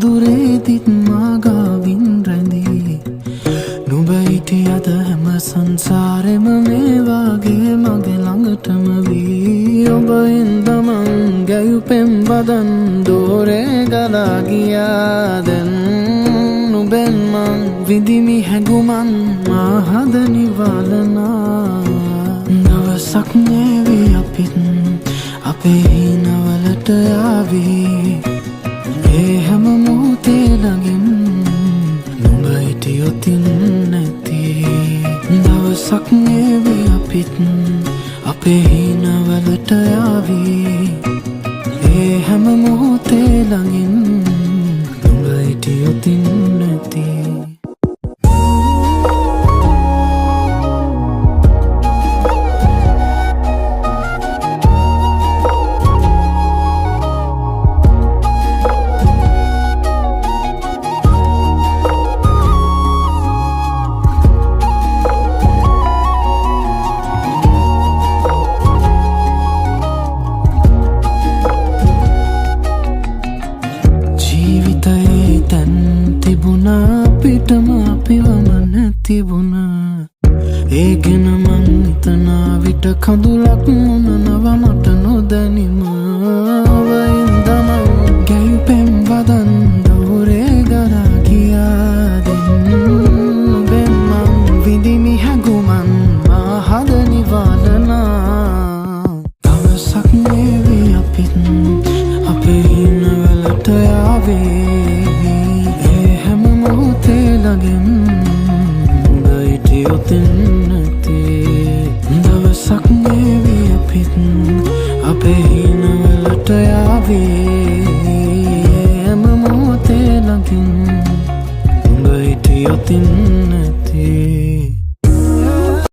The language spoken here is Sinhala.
දුරේදිත් මාගාවින් රැඳී නුඹ හිටියද හැම සංසාරෙම මේ වාගේ මගේ ළඟටම වී ඔබ හින්දමං ගැයුපෙම් වදන් දෝරේ ගලා ගියා දැන් නුඹෙන් මං විඳිමි හැඟුමන් මා හද නිවලනා දවසක් නේවි අපිත් අපේ හිනවලට යාවී ඒ හැම මොහොතේ ළඟින් නුඹ හිටියොතින් නැති දවසක් නේවි අපිත් අපේ හිනවලට යාවී ඒ හැම මොහොතේ ළඟින් නුඹ හිටියොතින් නැති පිටම අපිවම නැතිබුණා ඒ ගැන මං හිතනා විට කඳුලක් මොනනව මට නොදැනිම වයින්දම ගැයුපෙම් වදන් දෝරේ ගලා ගියා දැන් නුඹෙන් මං විඳිමි හැඟුමන් මා හද නිවලනා දවසක් නේවි අපිත් අපේ හිනවලට යාවේ ළඟින් නුඹ හිටියොතින් නැති දවසක් නේවි අපිත් අපේ හිනවලට යාවේ හැම මොහොතේ ළඟින් නුඹ හිටියොතින්